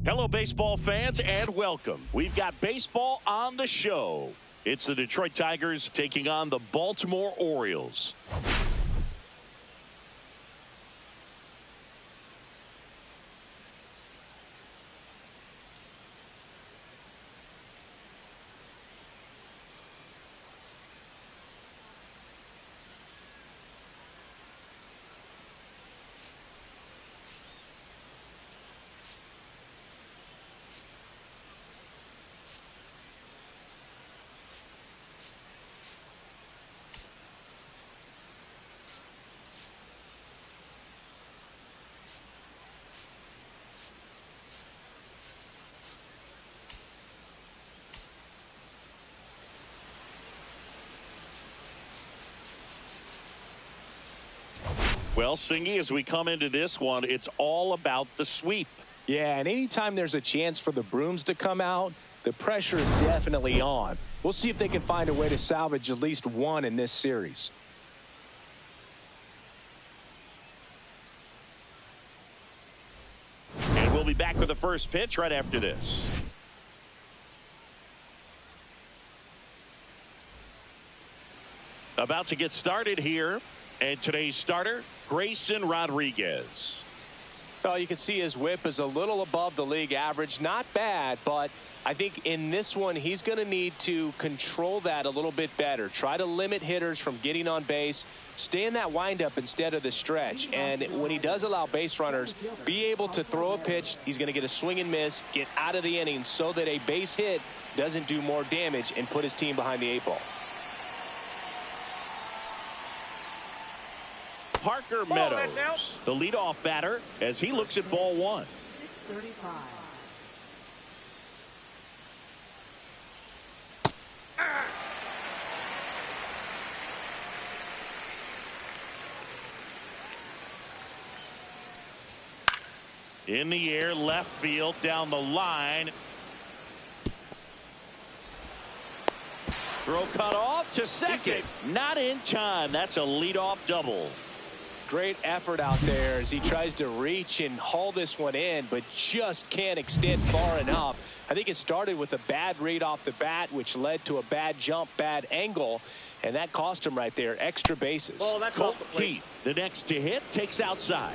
Hello, baseball fans, and welcome. We've got baseball on the show. It's the Detroit Tigers taking on the Baltimore Orioles. Well, Singy, as we come into this one, it's all about the sweep. Yeah, and anytime there's a chance for the brooms to come out, the pressure is definitely on. We'll see if they can find a way to salvage at least one in this series. And we'll be back with the first pitch right after this. About to get started here. And today's starter, Grayson Rodriguez. Well, you can see his whip is a little above the league average. Not bad, but I think in this one, he's going to need to control that a little bit better. Try to limit hitters from getting on base. Stay in that windup instead of the stretch. And when he does allow base runners, be able to throw a pitch. He's going to get a swing and miss, get out of the inning so that a base hit doesn't do more damage and put his team behind the 8 ball. Parker Meadows, the leadoff batter, as he looks at ball one. 6:35. In the air, left field, down the line. Throw cut off to second. Not in time. That's a leadoff double. Great effort out there as he tries to reach and haul this one in, but just can't extend far enough. I think it started with a bad read off the bat, which led to a bad jump, bad angle, and that cost him right there. Extra bases. Oh, that's Colt Keith, the next to hit, takes outside.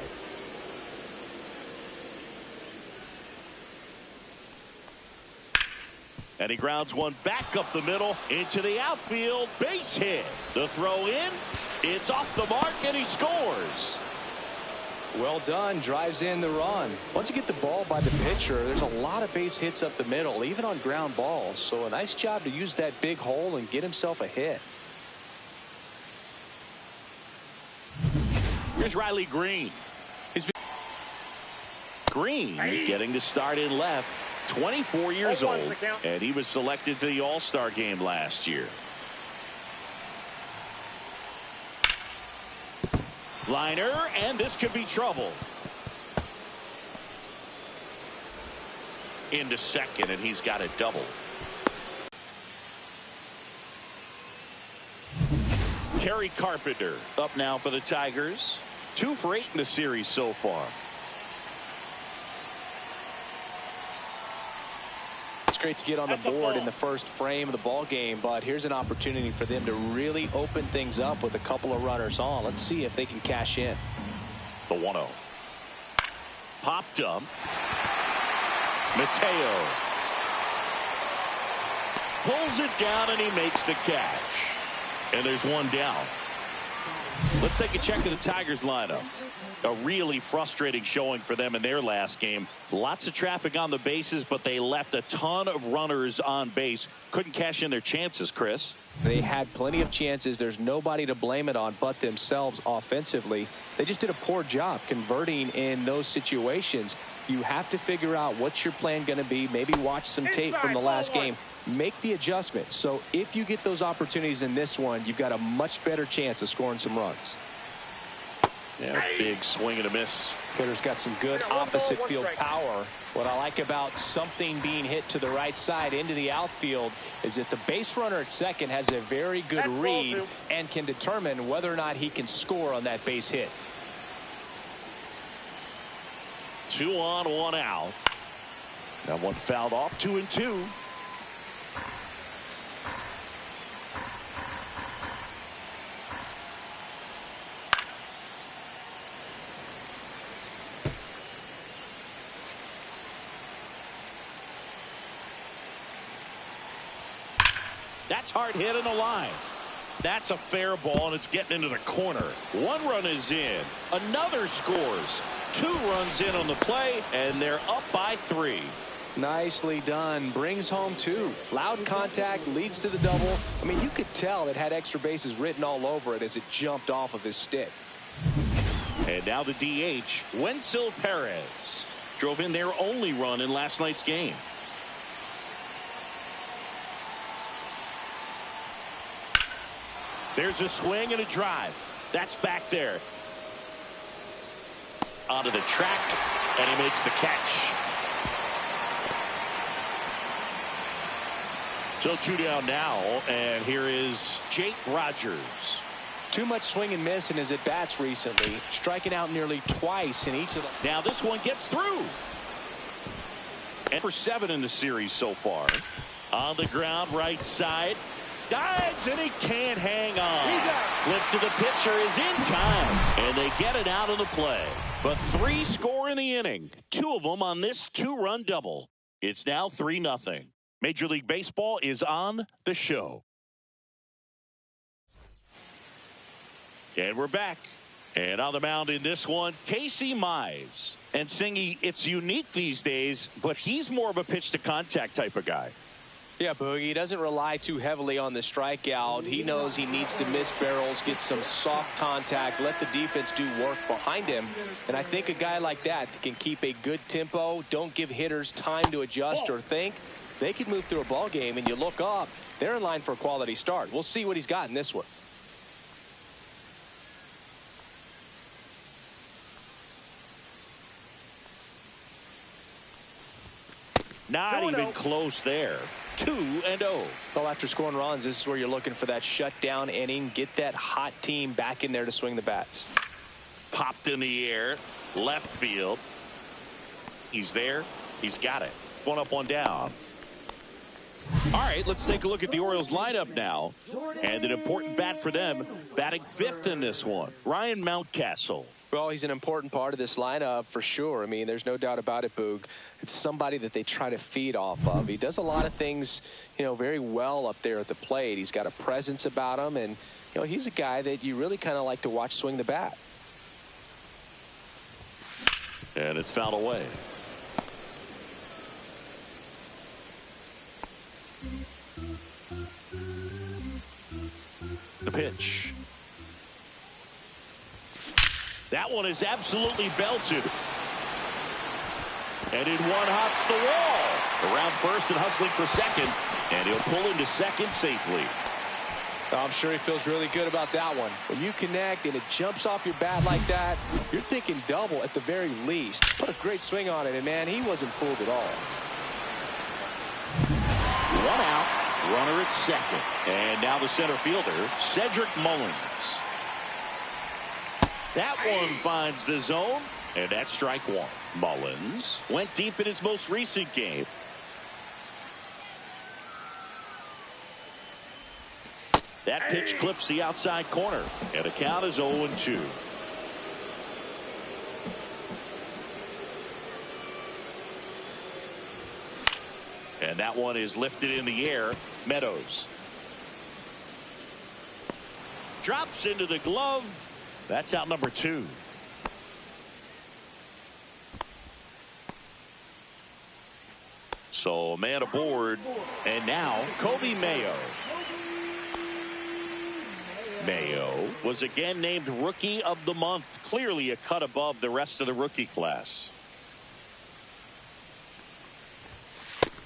And he grounds one back up the middle into the outfield. Base hit. The throw in. It's off the mark, and he scores. Well done. Drives in the run. Once you get the ball by the pitcher, there's a lot of base hits up the middle, even on ground balls. So a nice job to use that big hole and get himself a hit. Here's Riley Green. Green getting the start in left. 24 years old, and he was selected for the All-Star game last year. Liner, and this could be trouble. Into second, and he's got a double. Kerry Carpenter up now for the Tigers. 2 for 8 in the series so far. It's great to get on the board in the first frame of the ball game, but here's an opportunity for them to really open things up with a couple of runners on. Let's see if they can cash in. The 1-0. Popped up. Mateo pulls it down, and he makes the catch. And there's one down. Let's take a check of the Tigers lineup. A really frustrating showing for them in their last game. Lots of traffic on the bases, but they left a ton of runners on base. Couldn't cash in their chances, Chris. They had plenty of chances. There's nobody to blame it on but themselves offensively. They just did a poor job converting in those situations. You have to figure out what's your plan going to be. Maybe watch some tape from the last game. Make the adjustment. So if you get those opportunities in this one, you've got a much better chance of scoring some runs. Yeah, big swing and a miss. Hitter's got some good opposite field power. What I like about something being hit to the right side into the outfield is that the base runner at second has a very good read and can determine whether or not he can score on that base hit. 2 on, 1 out. That one fouled off. 2-2. That's hard hit in the line. That's a fair ball, and it's getting into the corner. 1 run is in. Another scores. 2 runs in on the play, and they're up by 3. Nicely done. Brings home 2. Loud contact leads to the double. I mean, you could tell it had extra bases written all over it as it jumped off of his stick. And now the DH, Wenzel Perez, drove in their only run in last night's game. There's a swing and a drive. That's back there. Onto the track, and he makes the catch. So 2 down now, and here is Jake Rogers. Too much swing and miss in his at-bats recently, striking out nearly twice in each of them. Now this one gets through. And for 7 in the series so far. On the ground, right side. Dives, and he can't hang on. Flip to the pitcher is in time, and they get it out of the play. But 3 score in the inning, 2 of them on this 2-run double. It's now 3-0. Major League Baseball is on the show. And we're back. And on the mound in this one, Casey Mize. And Singy, it's unique these days, but he's more of a pitch-to-contact type of guy. Yeah, Boogie, he doesn't rely too heavily on the strikeout. He knows he needs to miss barrels, get some soft contact, let the defense do work behind him. And I think a guy like that can keep a good tempo, don't give hitters time to adjust or think. They can move through a ball game, and you look up, they're in line for a quality start. We'll see what he's got in this one. Not even close there. 2-0. Well, after scoring runs, this is where you're looking for that shutdown inning. Get that hot team back in there to swing the bats. Popped in the air. Left field. He's there. He's got it. 1 up, 1 down. All right, let's take a look at the Orioles lineup now. And an important bat for them. Batting 5th in this one. Ryan Mountcastle. Well, he's an important part of this lineup for sure. I mean, there's no doubt about it, Boog. It's somebody that they try to feed off of. He does a lot of things, you know, very well up there at the plate. He's got a presence about him, and, you know, he's a guy that you really kind of like to watch swing the bat. And it's fouled away. The pitch. That one is absolutely belted. And in one hops the wall. Around first and hustling for second. And he'll pull into second safely. I'm sure he feels really good about that one. When you connect and it jumps off your bat like that, you're thinking double at the very least. Put a great swing on it, and man, he wasn't fooled at all. 1 out. Runner at second. And now the center fielder, Cedric Mullins. That one finds the zone, and that's strike 1. Mullins went deep in his most recent game. That pitch clips the outside corner, and the count is 0-2. And that one is lifted in the air. Meadows drops into the glove. That's out number 2. So a man aboard, and now Kobe Mayo. Mayo was again named Rookie of the Month, clearly a cut above the rest of the rookie class.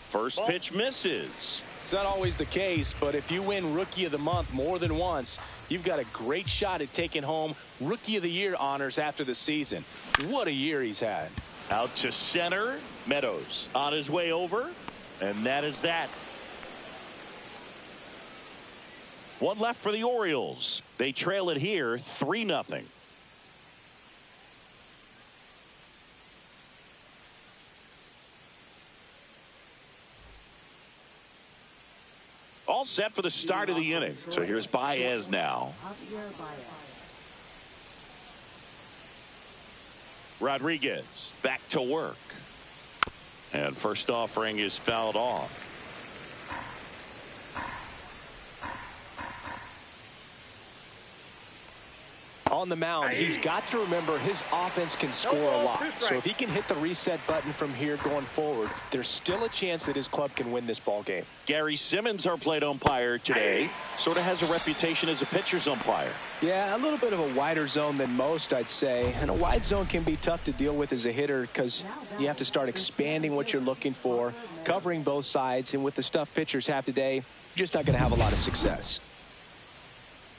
First pitch misses. It's not always the case, but if you win Rookie of the Month more than once, you've got a great shot at taking home Rookie of the Year honors after the season. What a year he's had. Out to center. Meadows on his way over. And that is that. One left for the Orioles. They trail it here 3-0. All set for the start of the inning. So here's Baez now. Rodriguez back to work. And first offering is fouled off. On the mound, he's got to remember his offense can score a lot. So if he can hit the reset button from here going forward, there's still a chance that his club can win this ball game. Gary Simmons, our plate umpire today, sort of has a reputation as a pitcher's umpire. Yeah, a little bit of a wider zone than most, I'd say. And a wide zone can be tough to deal with as a hitter because you have to start expanding what you're looking for, covering both sides. And with the stuff pitchers have today, you're just not going to have a lot of success.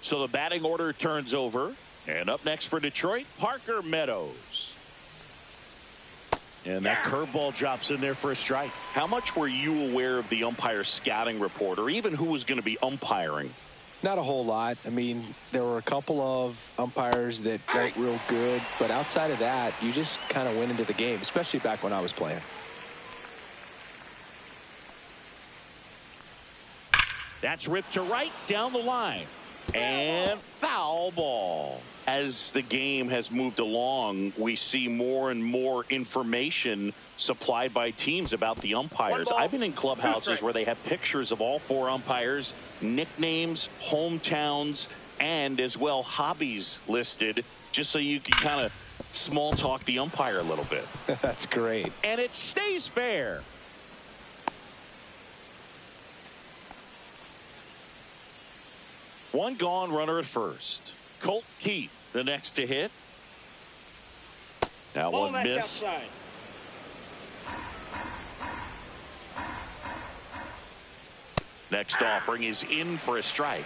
So the batting order turns over. And up next for Detroit, Parker Meadows. And that curveball drops in there for a strike. How much were you aware of the umpire scouting report, or even who was going to be umpiring? Not a whole lot. I mean, there were a couple of umpires that weren't real good, but outside of that, you just kind of went into the game, especially back when I was playing. That's ripped to right down the line. And foul ball. As the game has moved along, we see more and more information supplied by teams about the umpires. I've been in clubhouses where they have pictures of all 4 umpires, nicknames, hometowns, and as well hobbies listed, just so you can kind of small talk the umpire a little bit. That's great. And it stays fair. One gone, runner at first. Colt Keith, the next to hit. That one missed. Next offering is in for a strike.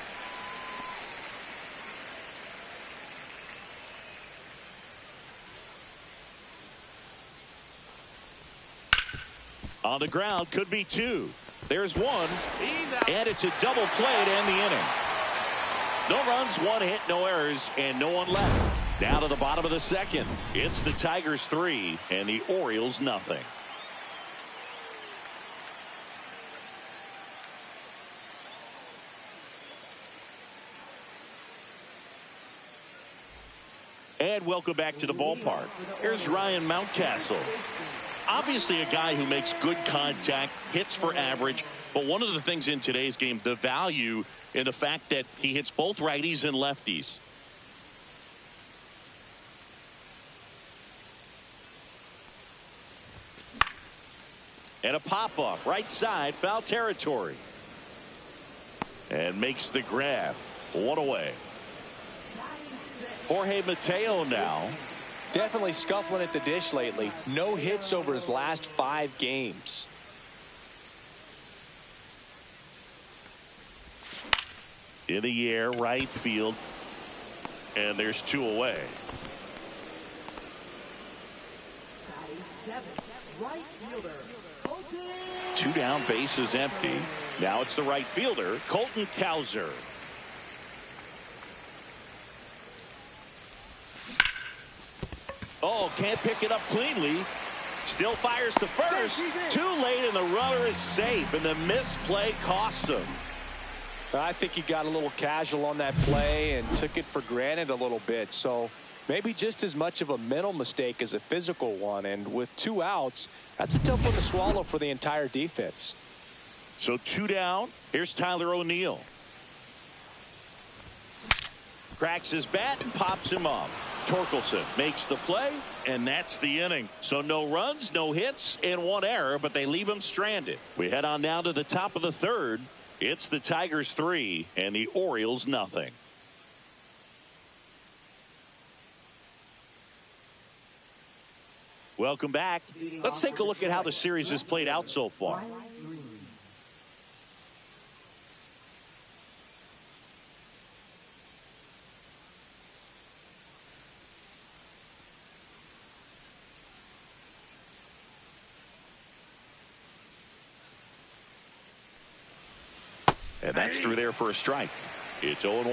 On the ground, could be 2. There's 1. And it's a double play to end the inning. No runs, 1 hit, no errors, and no one left. Down to the bottom of the second. It's the Tigers 3 and the Orioles nothing. And welcome back to the ballpark. Here's Ryan Mountcastle. Obviously a guy who makes good contact, hits for average, but one of the things in today's game, the value in the fact that he hits both righties and lefties. And a pop-up, right side, foul territory. And makes the grab. 1 away. Jorge Mateo now. Definitely scuffling at the dish lately. No hits over his last 5 games. In the air, right field. And there's 2 away. Two down, base is empty. Now it's the right fielder, Colton Cowser. Oh, can't pick it up cleanly. Still fires to first. Too late, and the runner is safe, and the misplay costs him. I think he got a little casual on that play and took it for granted a little bit. So maybe just as much of a mental mistake as a physical one. And with 2 outs, that's a tough one to swallow for the entire defense. So 2 down. Here's Tyler O'Neill. Cracks his bat and pops him up. Torkelson makes the play, and that's the inning. So no runs, no hits, and 1 error, but they leave him stranded. We head on down to the top of the 3rd. It's the Tigers 3 and the Orioles nothing. Welcome back. Let's take a look at how the series has played out so far. And that's through there for a strike. It's 0-1.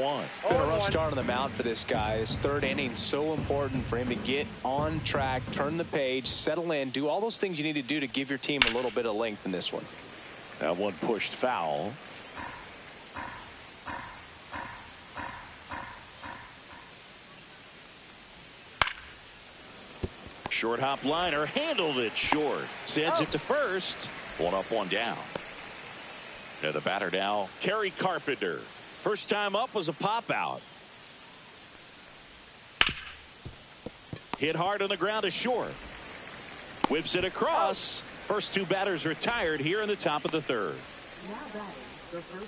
Been a rough start on the mound for this guy. His third inning so important for him to get on track, turn the page, settle in, do all those things you need to do to give your team a little bit of length in this one. That one pushed foul. Short hop liner, handled it short. Sends it to first. One up, one down. And the batter now, Kerry Carpenter. First time up was a pop out. Hit hard on the ground to short. Whips it across. First two batters retired here in the top of the third.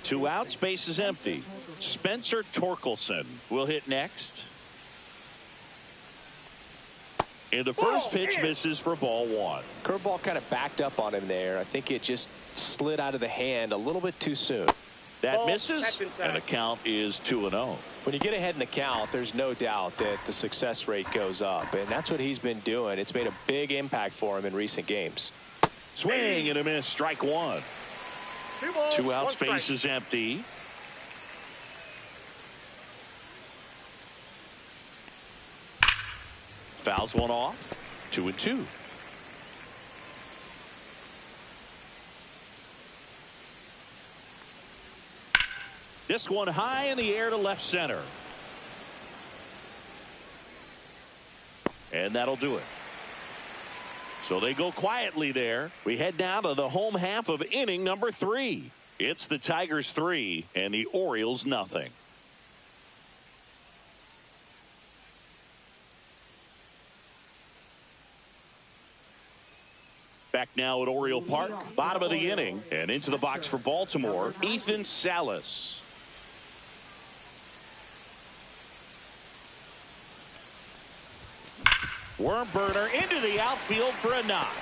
2 outs, base is empty. Spencer Torkelson will hit next. And the first pitch misses for ball 1. Curveball kind of backed up on him there. I think it just slid out of the hand a little bit too soon. That misses, and the count is 2-0. When you get ahead in the count, there's no doubt that the success rate goes up, and that's what he's been doing. It's made a big impact for him in recent games. Swing and a miss, strike 1. 2 outs, base is empty. Fouls one off. 2-2. This one high in the air to left center. And that'll do it. So they go quietly there. We head now to the home half of inning number 3. It's the Tigers 3 and the Orioles nothing. Back now at Oriole Park, bottom of the inning, and into the box for Baltimore, Ethan Salas. Worm burner into the outfield for a knock.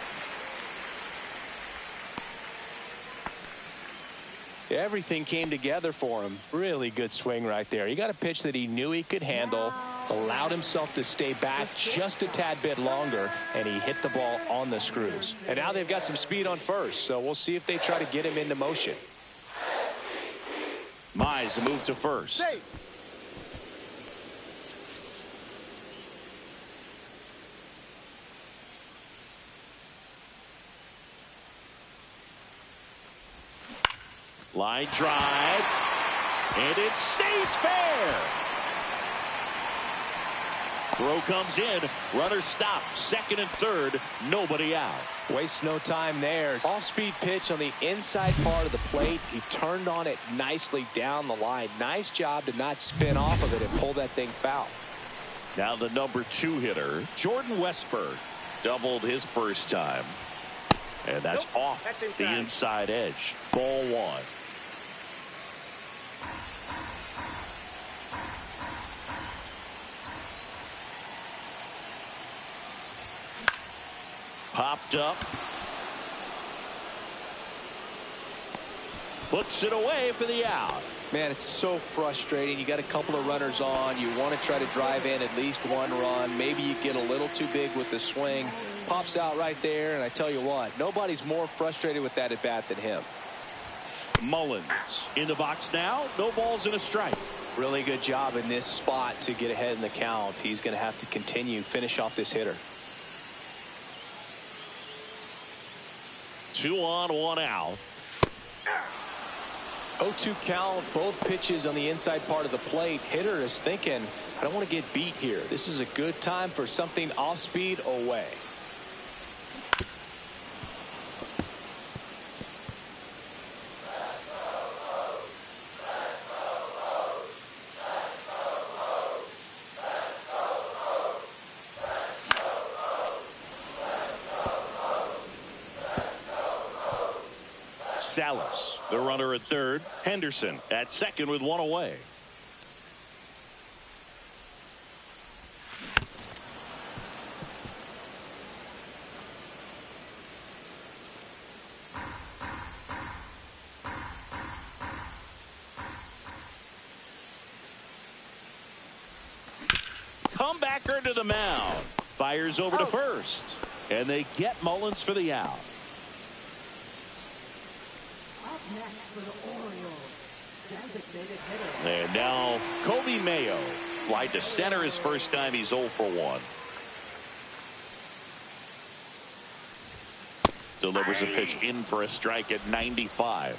Everything came together for him. Really good swing right there. He got a pitch that he knew he could handle, allowed himself to stay back just a tad bit longer, and he hit the ball on the screws. And now they've got some speed on first, so we'll see if they try to get him into motion. Mize move to first. Line drive, and it stays fair. Throw comes in, runner stopped, second and third, nobody out. Waste no time there. Off-speed pitch on the inside part of the plate. He turned on it nicely down the line. Nice job to not spin off of it and pull that thing foul. Now the number 2 hitter, Jordan Westberg, doubled his first time. And that's off the inside edge. Ball 1. Popped up. Puts it away for the out. Man, it's so frustrating. You got a couple of runners on. You want to try to drive in at least one run. Maybe you get a little too big with the swing. Pops out right there, and I tell you what, nobody's more frustrated with that at bat than him. Mullins in the box now. No balls and a strike. Really good job in this spot to get ahead in the count. He's going to have to finish off this hitter. 2 on, 1 out. 0-2 count, both pitches on the inside part of the plate. Hitter is thinking, I don't want to get beat here. This is a good time for something off speed away. Salas, the runner at third. Henderson at second with 1 away. Comebacker to the mound. Fires over to first. And they get Mullins for the out. Next for the Orioles, And now Kobe Mayo fly to center his first time. He's 0 for 1. Delivers a pitch in for a strike at 95.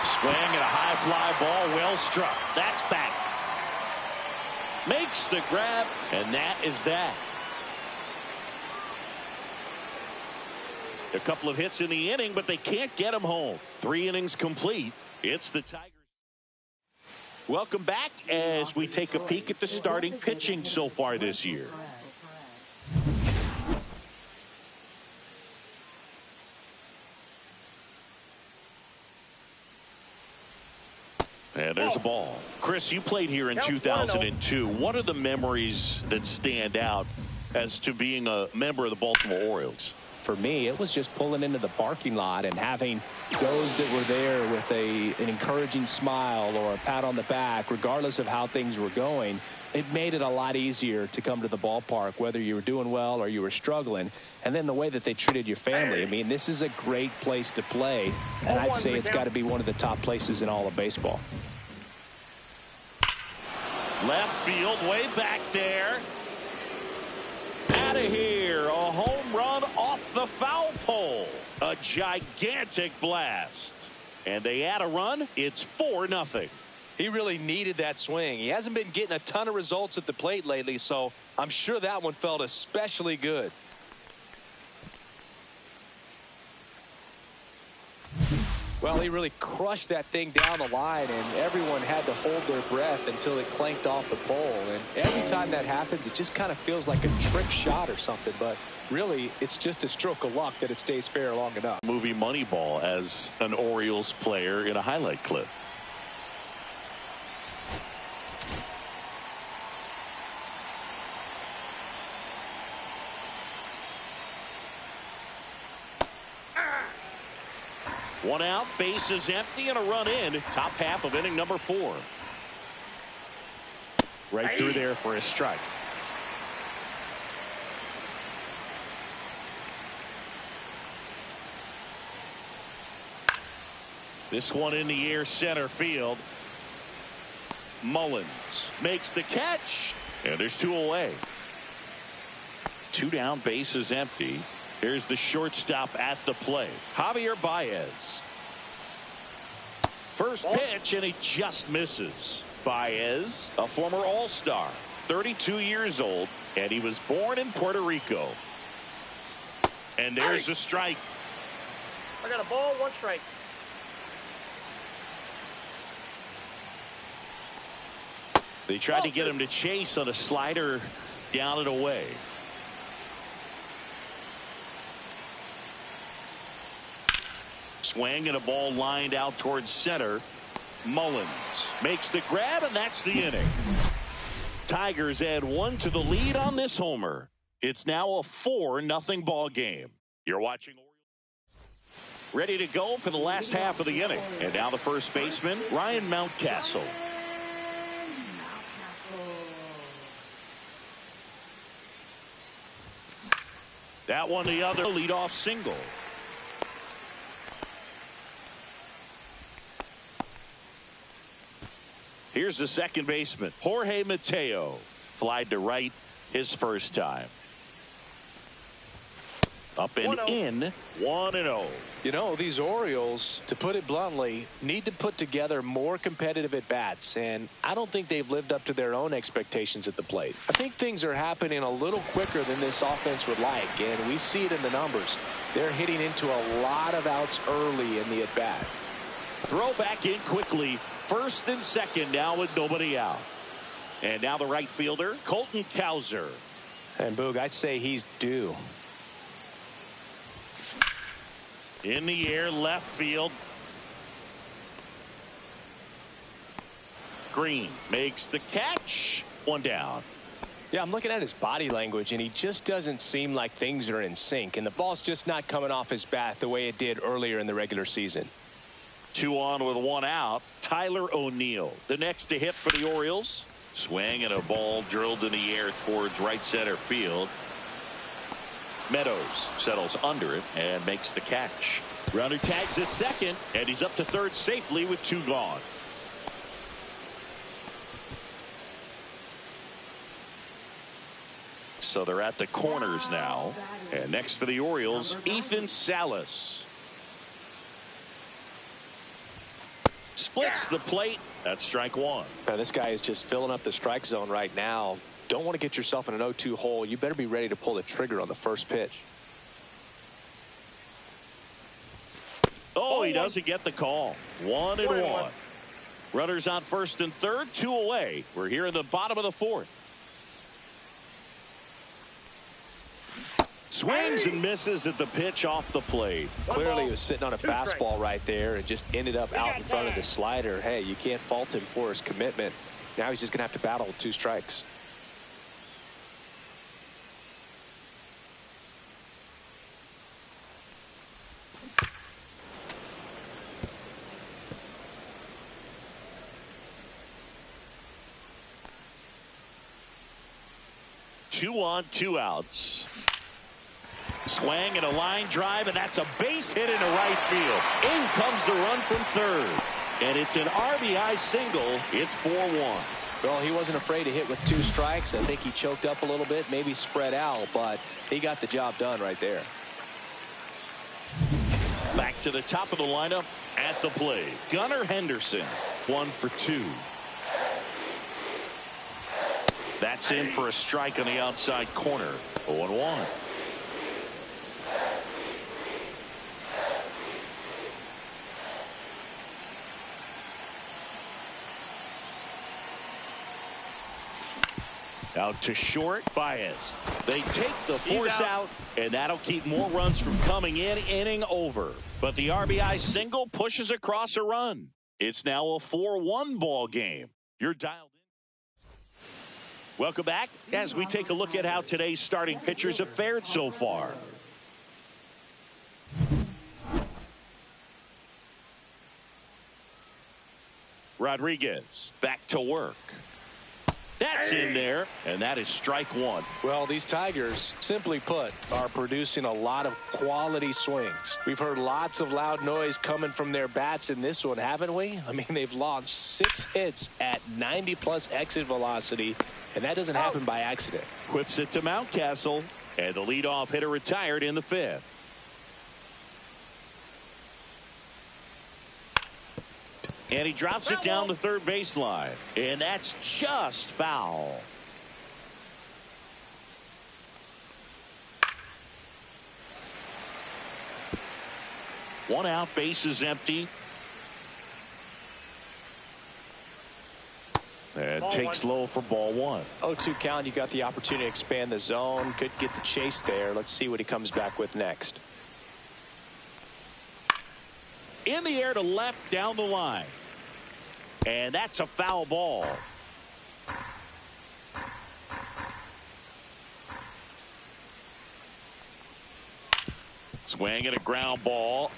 Swing and a high fly ball, well struck. That's back. Makes the grab, and that is that. A couple of hits in the inning, but they can't get him home. 3 innings complete. It's the Tigers. Welcome back as we take a peek at the starting pitching so far this year. And there's a ball. Chris, you played here in 2002. What are the memories that stand out as to being a member of the Baltimore Orioles? For me, it was just pulling into the parking lot and having those that were there with an encouraging smile or a pat on the back, regardless of how things were going. It made it a lot easier to come to the ballpark, whether you were doing well or you were struggling. And then the way that they treated your family. I mean, this is a great place to play, and I'd say it's got to be one of the top places in all of baseball. Left field, way back there. Out of here, a home run off the foul pole. A gigantic blast. And they add a run. It's 4-0. He really needed that swing. He hasn't been getting a ton of results at the plate lately, so I'm sure that one felt especially good. Well, he really crushed that thing down the line, and everyone had to hold their breath until it clanked off the pole. And every time that happens, it just kind of feels like a trick shot or something. But really, it's just a stroke of luck that it stays fair long enough. Movie Moneyball as an Orioles player in a highlight clip. One out, base is empty, and a run in. Top half of inning number 4. Right through there for a strike. This one in the air, center field. Mullins makes the catch, and there's 2 away. 2 down, base is empty. Here's the shortstop at the plate, Javier Baez. First pitch, and he just misses. Baez, a former All-Star, 32 years old, and he was born in Puerto Rico. And there's a strike. I got a ball, 1 strike. They tried to get him to chase on a slider down and away. Swing and a ball lined out towards center. Mullins makes the grab, and that's the inning. Tigers add 1 to the lead on this homer. It's now a 4-0 ball game. You're watching Orioles ready to go for the last half of the inning. And now the first baseman, Ryan Mountcastle. That one the other leadoff single. Here's the second baseman, Jorge Mateo. Flied to right his first time. Up and in, 1-0. You know, these Orioles, to put it bluntly, need to put together more competitive at-bats, and I don't think they've lived up to their own expectations at the plate. I think things are happening a little quicker than this offense would like, and we see it in the numbers. They're hitting into a lot of outs early in the at-bat. Throw back in quickly. First and second now with nobody out. And now the right fielder, Colton Cowser. And Boog, I'd say he's due. In the air, left field. Green makes the catch. 1 down. Yeah, I'm looking at his body language, and he just doesn't seem like things are in sync. And the ball's just not coming off his bat the way it did earlier in the regular season. 2 on with 1 out. Tyler O'Neill, the next to hit for the Orioles. Swing and a ball drilled in the air towards right center field. Meadows settles under it and makes the catch. Runner tags at second, and he's up to third safely with 2 gone. So they're at the corners now. And next for the Orioles, Ethan Salas. Splits the plate. That's strike 1. Now, this guy is just filling up the strike zone right now. Don't want to get yourself in an 0-2 hole. You better be ready to pull the trigger on the first pitch. Oh, he doesn't get the call. 1-1. Runners on first and third, 2 away. We're here in the bottom of the 4th. Swings and misses at the pitch off the plate. Clearly he was sitting on a fastball right there and just ended up out in front of the slider. Hey, you can't fault him for his commitment. Now he's just going to have to battle with 2 strikes. Two on, 2 outs. Swing and a line drive, and that's a base hit into right field. In comes the run from third, and it's an RBI single. It's 4-1. Well, he wasn't afraid to hit with 2 strikes. I think he choked up a little bit, maybe spread out, but he got the job done right there. Back to the top of the lineup at the plate. Gunnar Henderson, 1 for 2. That's in for a strike on the outside corner. 0-1. Out to short, Baez. They take the force out, and that'll keep more runs from coming in. Inning over. But the RBI single pushes across a run. It's now a 4-1 ball game. You're dialed in. Welcome back as we take a look at how today's starting pitchers have fared so far. Rodriguez back to work. That's in there, and that is strike 1. Well, these Tigers, simply put, are producing a lot of quality swings. We've heard lots of loud noise coming from their bats in this one, haven't we? I mean, they've launched 6 hits at 90+ exit velocity, and that doesn't happen by accident. Whips it to Mountcastle, and the leadoff hitter retired in the 5th. And he drops it down the third baseline. And that's just foul. One out, base is empty. And takes low for ball 1. 0-2 count. You got the opportunity to expand the zone. Could get the chase there. Let's see what he comes back with next. In the air to left down the line. And that's a foul ball. Swing and a ground ball.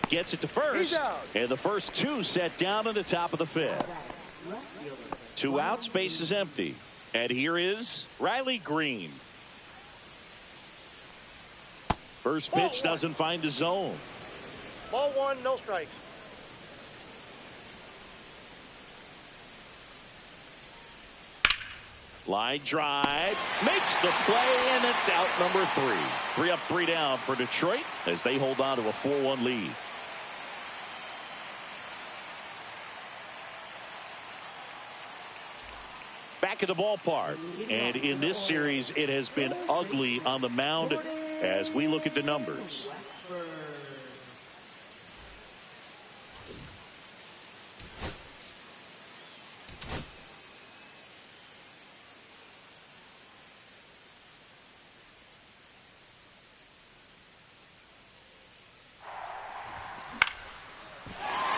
Gets it to first. And the first 2 set down in the top of the 5th. 2 outs, base is empty. And here is Riley Green. First pitch doesn't find the zone. Ball 1, no strikes. Line drive, makes the play, and it's out number 3. 3 up, 3 down for Detroit as they hold on to a 4-1 lead. Back at the ballpark, and in this series it has been ugly on the mound as we look at the numbers.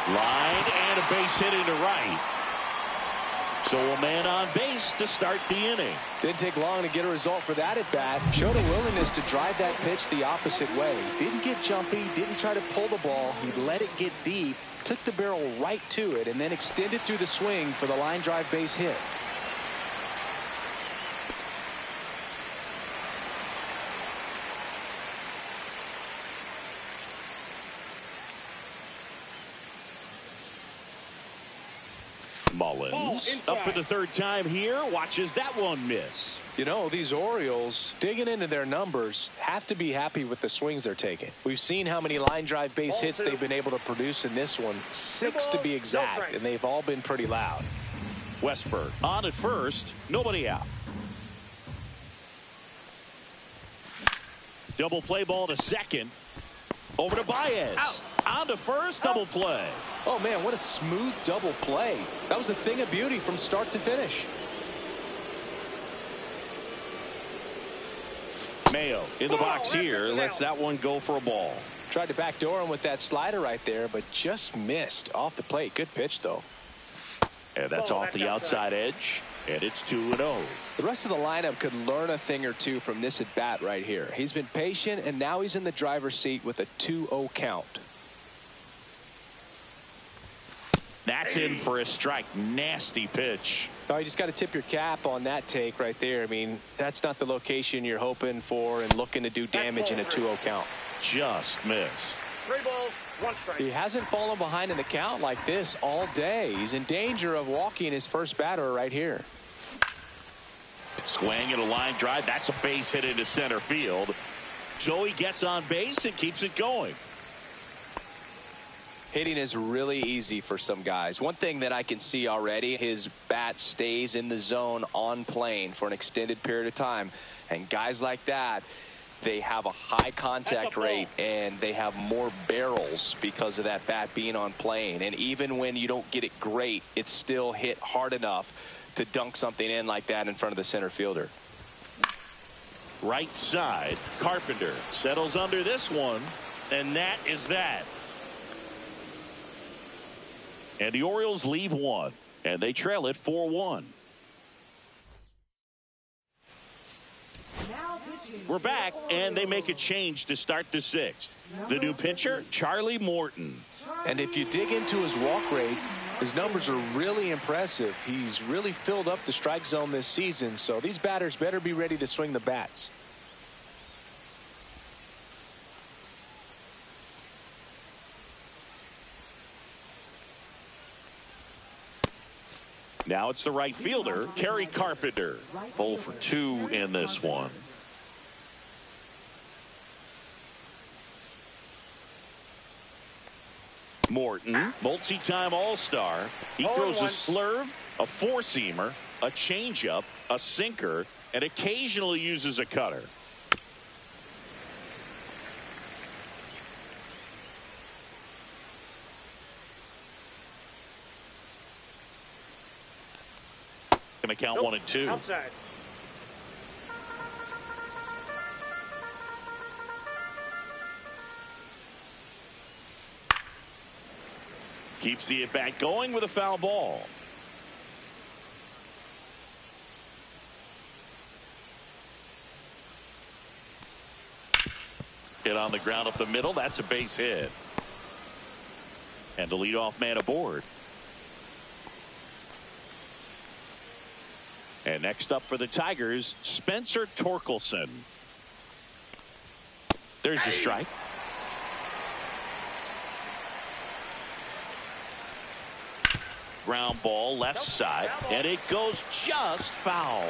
Line and a base hit into right. So a man on base to start the inning. Didn't take long to get a result for that at bat. Showed a willingness to drive that pitch the opposite way. Didn't get jumpy, didn't try to pull the ball. He let it get deep, took the barrel right to it, and then extended through the swing for the line drive base hit. Up for the third time here. Watches that one miss. You know, these Orioles, digging into their numbers, have to be happy with the swings they're taking. We've seen how many line drive base hits they've been able to produce in this one. 6 to be exact, and they've all been pretty loud. Westberg on at first. Nobody out. Double play ball to second. Over to Baez. Out. On to first. Double play. Oh, man, what a smooth double play. That was a thing of beauty from start to finish. Mayo in the box here. Lets that one go for a ball. Tried to backdoor him with that slider right there, but just missed off the plate. Good pitch, though. And that's off the outside edge. And it's 2-0. The rest of the lineup could learn a thing or two from this at bat right here. He's been patient, and now he's in the driver's seat with a 2-0 count. That's in for a strike. Nasty pitch. Oh, you just got to tip your cap on that take right there. I mean, that's not the location you're hoping for and looking to do damage in a 2-0 count. Just missed. 3 balls, 1 strike. He hasn't fallen behind in the count like this all day. He's in danger of walking his first batter right here. Swing and a line drive. That's a base hit into center field. Joey gets on base and keeps it going. Hitting is really easy for some guys. One thing that I can see already, his bat stays in the zone on plane for an extended period of time. And guys like that, they have a high contact rate and they have more barrels because of that bat being on plane. And even when you don't get it great, it's still hit hard enough to dunk something in like that in front of the center fielder. Right side, Carpenter settles under this one, and that is that. And the Orioles leave one, and they trail it 4-1. We're back, and they make a change to start the 6th. The new pitcher, Charlie Morton. And if you dig into his walk rate, his numbers are really impressive. He's really filled up the strike zone this season, so these batters better be ready to swing the bats. Now it's the right fielder, Kerry Carpenter. 0 for 2 in this one. Morton, multi-time All-Star. He throws a slurve, a four-seamer, a changeup, a sinker, and occasionally uses a cutter. Going to count 1-2. Outside. Keeps the at-bat going with a foul ball. Hit on the ground up the middle. That's a base hit. And the leadoff man aboard. And next up for the Tigers, Spencer Torkelson. There's the strike. Ground ball left side, and it goes just foul.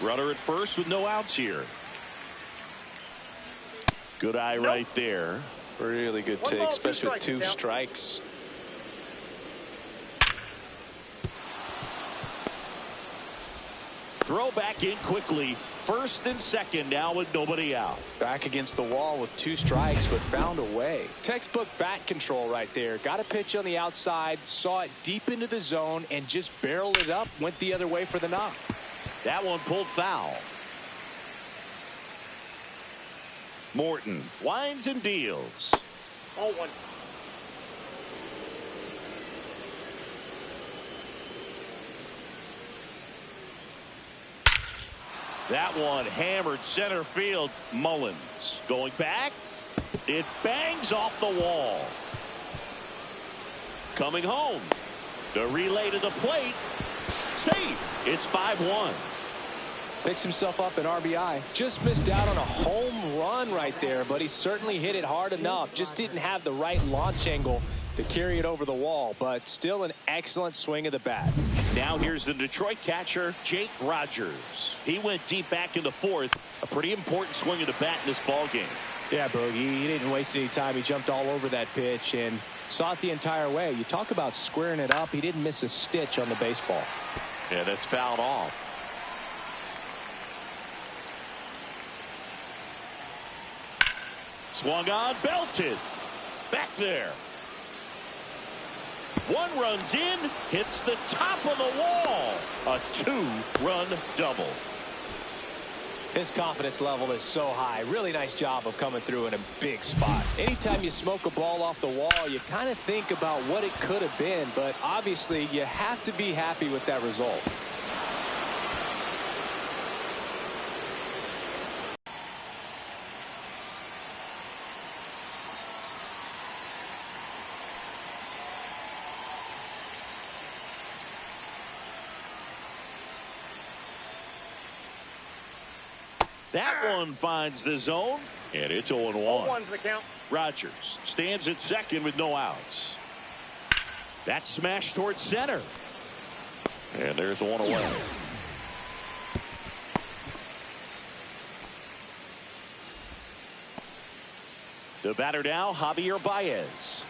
Runner at first with no outs here. Good eye right there. Really good take, especially with 2 strikes. Throw back in quickly. First and second now with nobody out. Back against the wall with 2 strikes, but found a way. Textbook bat control right there. Got a pitch on the outside, saw it deep into the zone, and just barreled it up. Went the other way for the knock. That one pulled foul. Morton winds and deals. 0-1. That one hammered center field. Mullins going back. It bangs off the wall. Coming home. The relay to the plate. Safe. It's 5-1. Picks himself up an RBI. Just missed out on a home run right there, but he certainly hit it hard enough. Just didn't have the right launch angle to carry it over the wall, but still an excellent swing of the bat. Now here's the Detroit catcher, Jake Rogers. He went deep back in the fourth. A pretty important swing of the bat in this ball game. Yeah, Boogie, he didn't waste any time. He jumped all over that pitch and saw it the entire way. You talk about squaring it up. He didn't miss a stitch on the baseball. Yeah, that's fouled off. Swung on, belted. Back there. One runs in, hits the top of the wall. A 2-run double. His confidence level is so high. Really nice job of coming through in a big spot. Anytime you smoke a ball off the wall, you kind of think about what it could have been, but obviously you have to be happy with that result. That one finds the zone, and it's 0-1. 0-1's the count. Rogers stands at second with no outs. That smash towards center. And there's one away. The batter now, Javier Baez.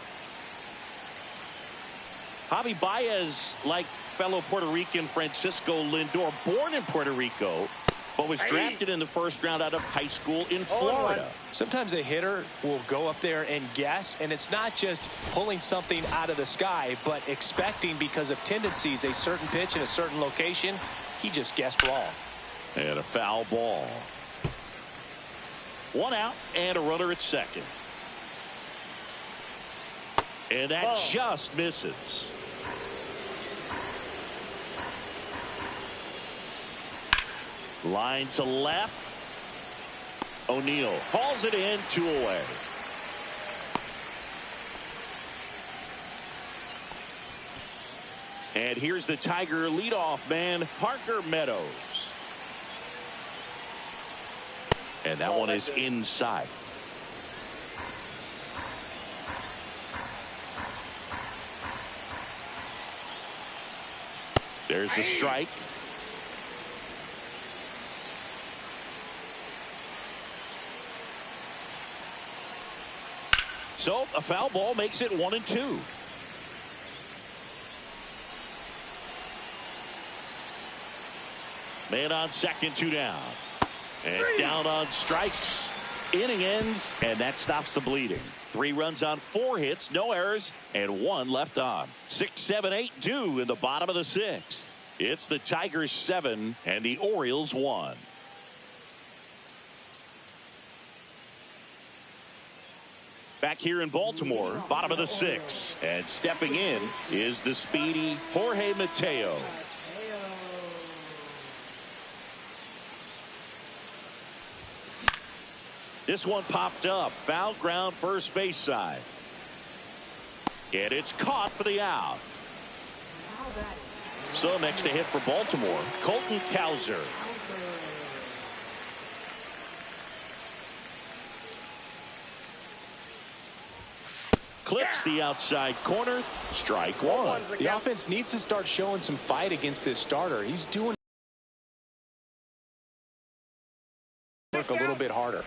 Javi Baez, like fellow Puerto Rican Francisco Lindor, born in Puerto Rico, but was drafted in the first round out of high school in Florida. Sometimes a hitter will go up there and guess, and it's not just pulling something out of the sky, but expecting because of tendencies a certain pitch in a certain location. He just guessed wrong. And a foul ball. One out and a runner at second. And that just misses. Line to left. O'Neill hauls it in, 2 away. And here's the Tiger leadoff man, Parker Meadows. And that one is inside. There's the strike. So a foul ball makes it 1-2. Man on second, 2 down. And down on strikes. Inning ends, and that stops the bleeding. 3 runs on 4 hits, no errors, and 1 left on. 6, 7, 8 due in the bottom of the 6th. It's the Tigers 7 and the Orioles 1. Back here in Baltimore, bottom of the 6th, and stepping in is the speedy Jorge Mateo. This one popped up, foul ground first base side, and it's caught for the out. So next to hit for Baltimore, Colton Cowser. Clips the outside corner. Strike 1. The offense needs to start showing some fight against this starter. He's doing work a little bit harder.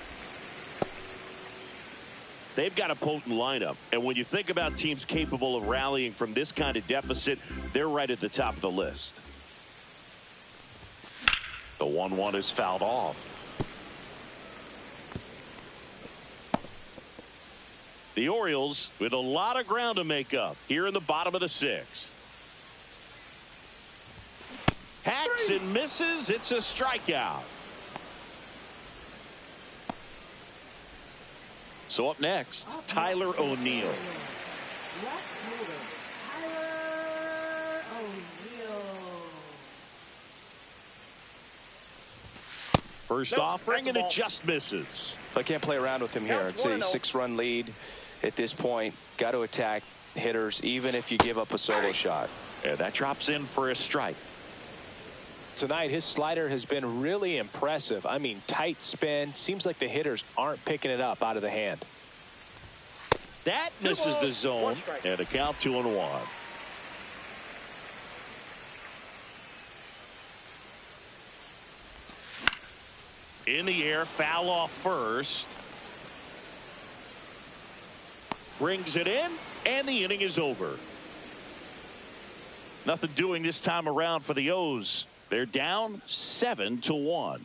They've got a potent lineup, and when you think about teams capable of rallying from this kind of deficit, they're right at the top of the list. The 1-1 is fouled off. The Orioles with a lot of ground to make up here in the bottom of the 6th. Hacks and misses. It's a strikeout. So up next, Tyler O'Neill. First offering, and it just misses. I can't play around with him here. It's a 6-run lead at this point. Got to attack hitters, even if you give up a solo shot. And that drops in for a strike. Tonight, his slider has been really impressive. I mean, tight spin. Seems like the hitters aren't picking it up out of the hand. That misses the zone, and a count 2-1. In the air, foul off first. Brings it in, and the inning is over. Nothing doing this time around for the O's. They're down 7-1.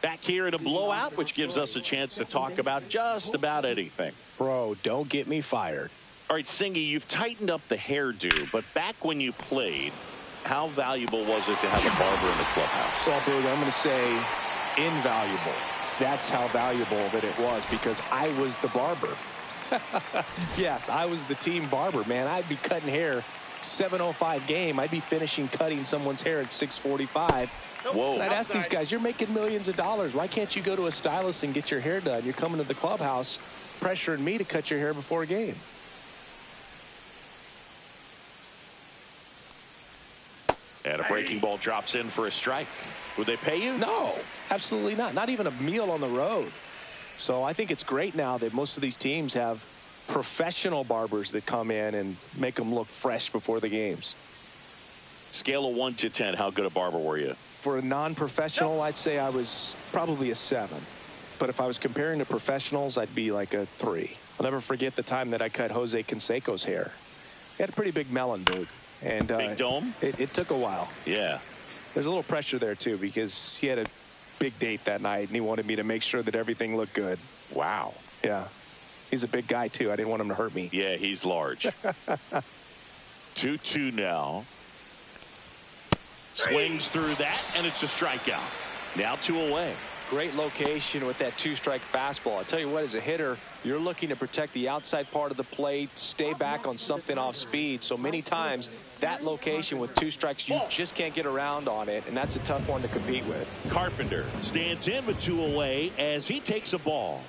Back here in a blowout, which gives us a chance to talk about just about anything. Bro, don't get me fired. All right, Singy, you've tightened up the hairdo, but back when you played, how valuable was it to have a barber in the clubhouse? Well, Berg, I'm going to say invaluable. That's how valuable that it was, because I was the barber. Yes, I was the team barber, man. I'd be cutting hair 7:05 game. I'd be finishing cutting someone's hair at 6:45. Whoa. And I'd ask these guys, you're making millions of dollars. Why can't you go to a stylist and get your hair done? You're coming to the clubhouse pressuring me to cut your hair before a game. And a breaking ball drops in for a strike. Would they pay you? No, absolutely not. Not even a meal on the road. So I think it's great now that most of these teams have professional barbers that come in and make them look fresh before the games. Scale of 1 to 10, how good a barber were you? For a non-professional, I'd say I was probably a 7. But if I was comparing to professionals, I'd be like a 3. I'll never forget the time that I cut Jose Canseco's hair. He had a pretty big melon, dude. And big dome? It took a while. Yeah. There's a little pressure there, too, because he had a big date that night, and he wanted me to make sure that everything looked good. Wow. Yeah. He's a big guy, too. I didn't want him to hurt me. Yeah, he's large. 2-2 now. Swings through that, and it's a strikeout. Now 2 away. Great location with that 2-strike fastball. I tell you what, as a hitter, you're looking to protect the outside part of the plate, stay back on something off speed. So many times, that location with 2 strikes, you just can't get around on it, and that's a tough one to compete with. Carpenter stands in with 2 away as he takes a ball.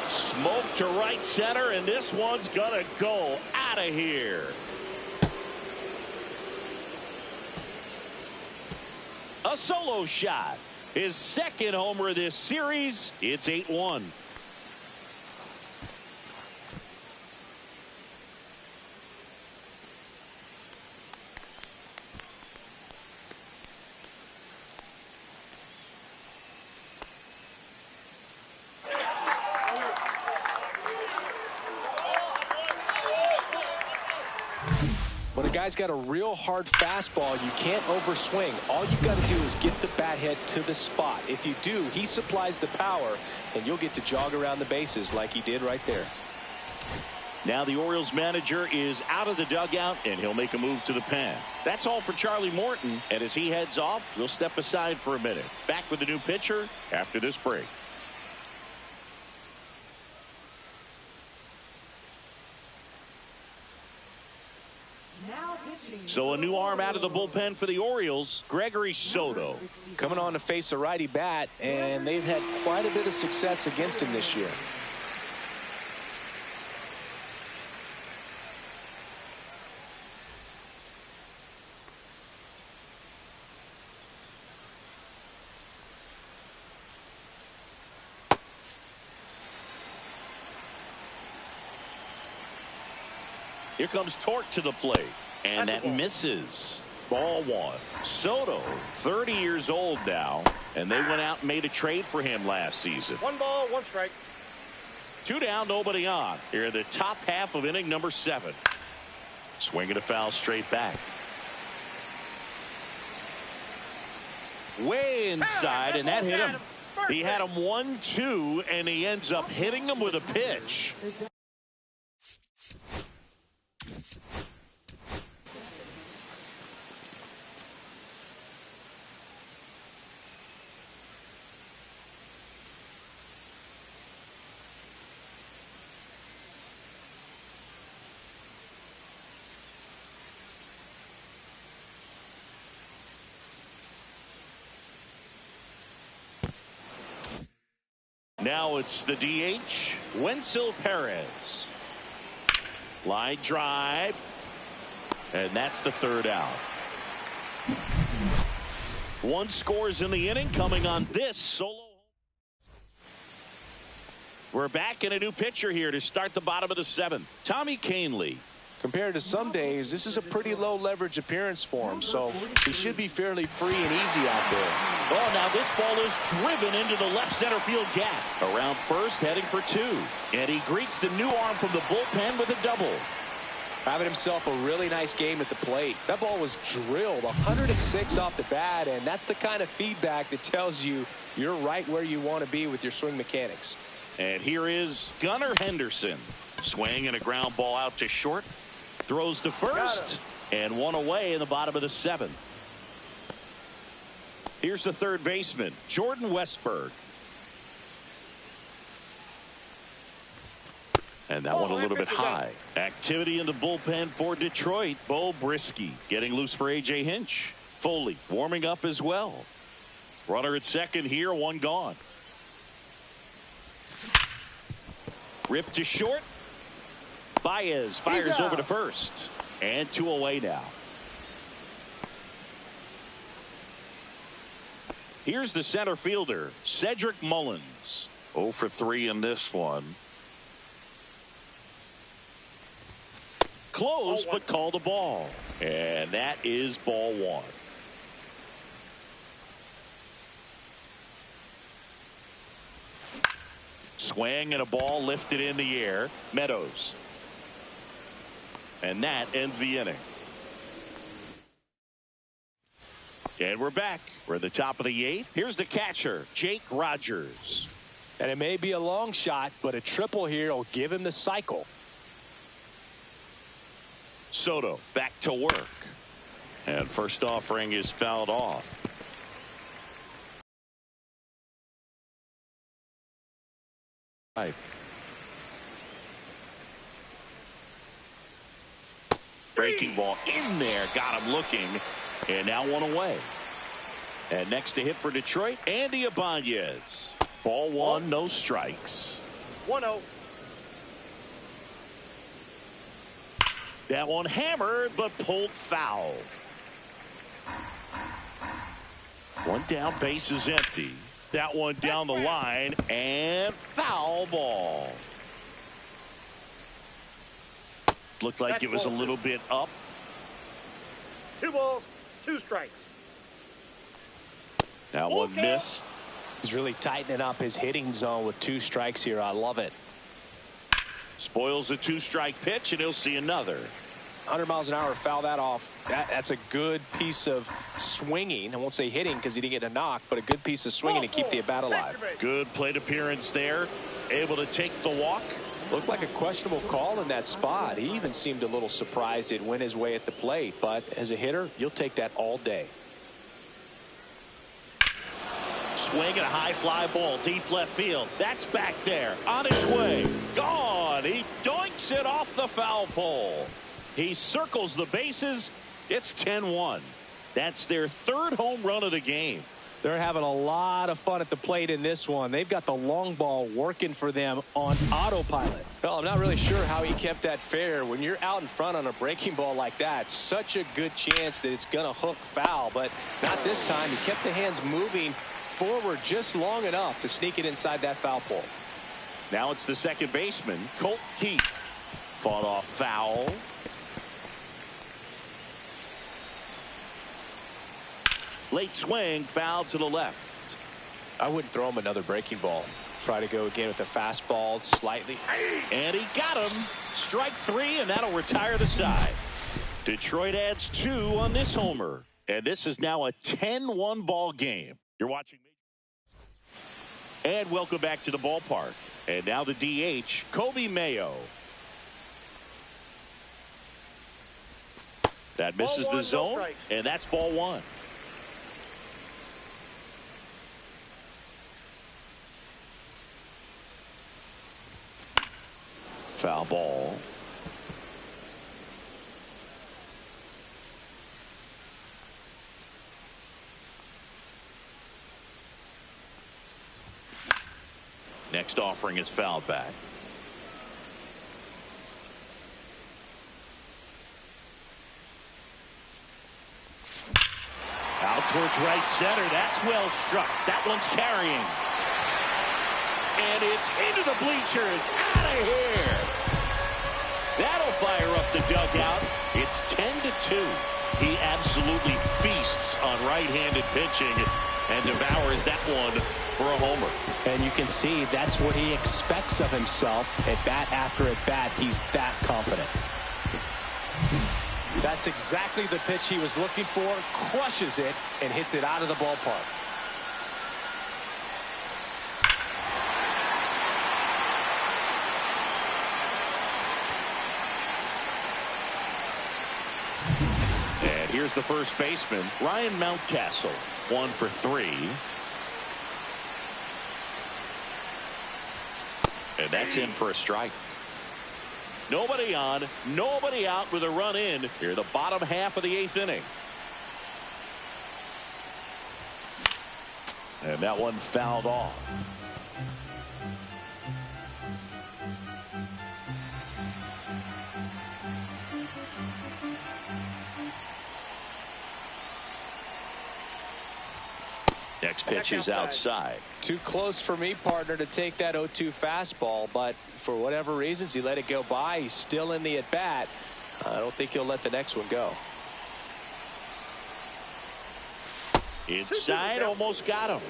Smoke to right center, and this one's gonna go out of here. A solo shot. His second homer of this series. It's 8-1. When a guy's got a real hard fastball, you can't overswing. All you've got to do is get the bat head to the spot. If you do, he supplies the power, and you'll get to jog around the bases like he did right there. Now the Orioles manager is out of the dugout, and he'll make a move to the pen. That's all for Charlie Morton, and as he heads off, we'll step aside for a minute. Back with the new pitcher after this break. So a new arm out of the bullpen for the Orioles, Gregory Soto. Coming on to face a righty bat, and they've had quite a bit of success against him this year. Here comes Torque to the plate. And that misses. Ball 1. Soto, 30 years old now, and they went out and made a trade for him last season. 1 ball, 1 strike. 2 down, nobody on. Here in the top half of inning number 7. Swinging a foul straight back. Way inside, and that hit him. He had him 1-2, and he ends up hitting him with a pitch. Now it's the DH, Wenzel Perez. Line drive, and that's the 3rd out. One scores in the inning coming on this solo. We're back in a new pitcher here to start the bottom of the 7th. Tommy Kahnle. Compared to some days, this is a pretty low leverage appearance for him, so he should be fairly free and easy out there. Oh, now this ball is driven into the left center field gap. Around first, heading for 2. And he greets the new arm from the bullpen with a double. Having himself a really nice game at the plate. That ball was drilled 106 off the bat, and that's the kind of feedback that tells you you're right where you want to be with your swing mechanics. And here is Gunnar Henderson. Swing and a ground ball out to short. Throws to first. And one away in the bottom of the 7th. Here's the third baseman, Jordan Westburg. And that one a little bit high. Activity in the bullpen for Detroit. Bo Brisky getting loose for A.J. Hinch. Foley warming up as well. Runner at second here, one gone. Rip to short. Baez fires over to first. And 2 away now. Here's the center fielder, Cedric Mullins. 0 for 3 in this one. Close, but called a ball. And that is ball 1. Swing and a ball lifted in the air. Meadows. And that ends the inning. And we're back. We're at the top of the 8th. Here's the catcher, Jake Rogers. And it may be a long shot, but a triple here will give him the cycle. Soto back to work. And first offering is fouled off. Breaking ball in there. Got him looking. And now one away. And next to hit for Detroit, Andy Ibanez. Ball 1, no strikes. 1-0. That one hammered, but pulled foul. One down, base is empty. That one down the line, and foul ball. Looked like it was a little bit up. 2 balls, 2 strikes. That one missed. He's really tightening up his hitting zone with 2 strikes here. I love it. Spoils a 2-strike pitch, and he'll see another. 100 miles an hour, foul that off. That's a good piece of swinging. I won't say hitting because he didn't get a knock, but a good piece of swinging to keep the at-bat alive. Good plate appearance there. Able to take the walk. Looked like a questionable call in that spot. He even seemed a little surprised it went his way at the plate, but as a hitter, you'll take that all day. Swing and a high fly ball deep left field. That's back there on its way. Gone. He doinks it off the foul pole. He circles the bases. It's 10-1. That's their 3rd home run of the game. They're having a lot of fun at the plate in this one. They've got the long ball working for them on autopilot. Well, I'm not really sure how he kept that fair. When you're out in front on a breaking ball like that, such a good chance that it's going to hook foul, but not this time. He kept the hands moving forward just long enough to sneak it inside that foul pole. Now it's the second baseman, Colt Keith. Fought off foul. Late swing, foul to the left. I wouldn't throw him another breaking ball. Try to go again with the fastball slightly. And he got him. Strike 3, and that'll retire the side. Detroit adds 2 on this homer. And this is now a 10-1 ball game. You're watching me. And welcome back to the ballpark. And now the DH, Kobe Mayo. That misses the zone, and that's ball 1. Foul ball. Next offering is fouled back. out towards right center. That's well struck. That one's carrying. And it's into the bleachers. Out of here. That'll fire up the dugout. It's 10-2. He absolutely feasts on right-handed pitching and devours that one for a homer. And you can see that's what he expects of himself at bat after at bat. He's that confident. That's exactly the pitch he was looking for. Crushes it and hits it out of the ballpark. And here's the first baseman, Ryan Mountcastle, 1 for 3. And that's in for a strike. Nobody on, nobody out with a run in here, the bottom half of the 8th inning. And that one fouled off. Next pitch is outside. Too close for me, partner, to take that 0-2 fastball, but for whatever reasons he let it go by. He's still in the at bat. I don't think he'll let the next one go. Inside, almost got him.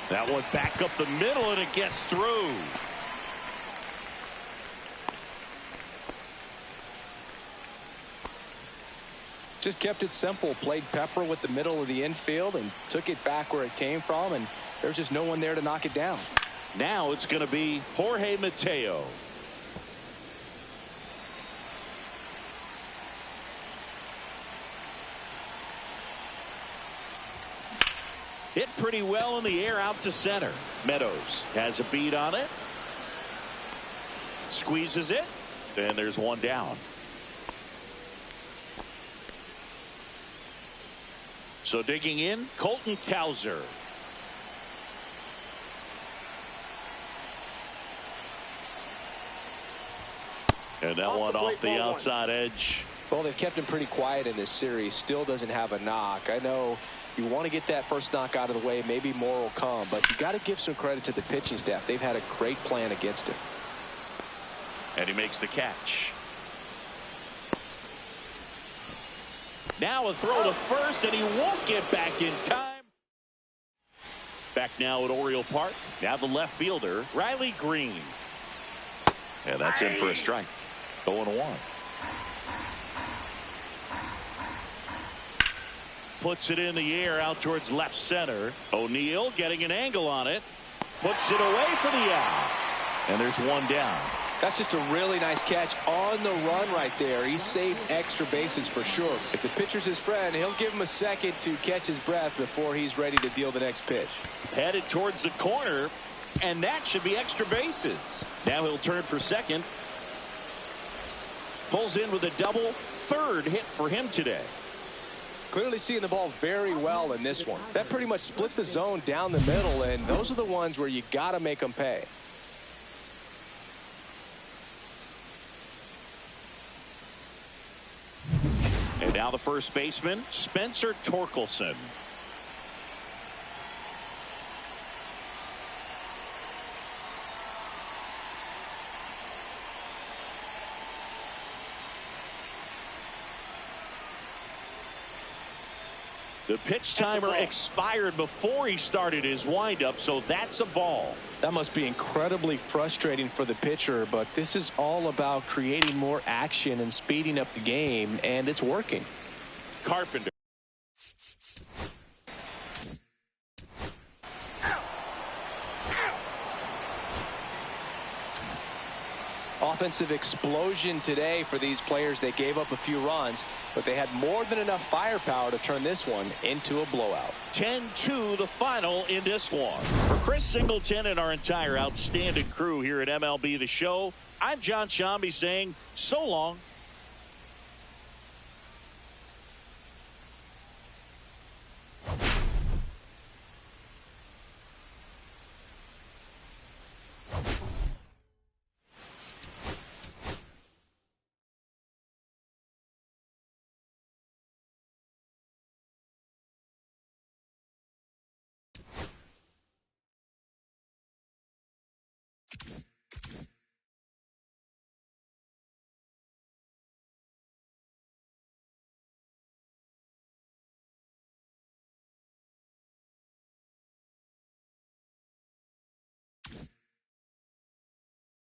That one back up the middle and it gets through. Just kept it simple, played pepper with the middle of the infield and took it back where it came from, and there's just no one there to knock it down. Now it's going to be Jorge Mateo. Hit pretty well in the air out to center. Meadows has a beat on it. Squeezes it. And there's one down. So digging in, Colton Cowser. And that one off the outside edge. Well, they've kept him pretty quiet in this series. Still doesn't have a knock. I know you want to get that first knock out of the way. Maybe more will come, but you got to give some credit to the pitching staff. They've had a great plan against him. And he makes the catch. Now a throw to first, and he won't get back in time. Back now at Oriole Park. Now the left fielder, Riley Green. And that's in for a strike. 0-1. Puts it in the air out towards left center. O'Neill getting an angle on it. Puts it away for the out. And there's one down. That's just a really nice catch on the run right there. He saved extra bases for sure. If the pitcher's his friend, he'll give him a second to catch his breath before he's ready to deal the next pitch. Headed towards the corner, and that should be extra bases. Now he'll turn for second. Pulls in with a double. Third hit for him today. Clearly seeing the ball very well in this one. That pretty much split the zone down the middle, and those are the ones where you got to make them pay. And now the first baseman, Spencer Torkelson. The pitch timer expired before he started his windup, so that's a ball. That must be incredibly frustrating for the pitcher, but this is all about creating more action and speeding up the game, and it's working. Carpenter. Offensive explosion today for these players. They gave up a few runs, but they had more than enough firepower to turn this one into a blowout. 10-2 the final in this one. For Chris Singleton and our entire outstanding crew here at MLB The Show, I'm John Shambi saying so long.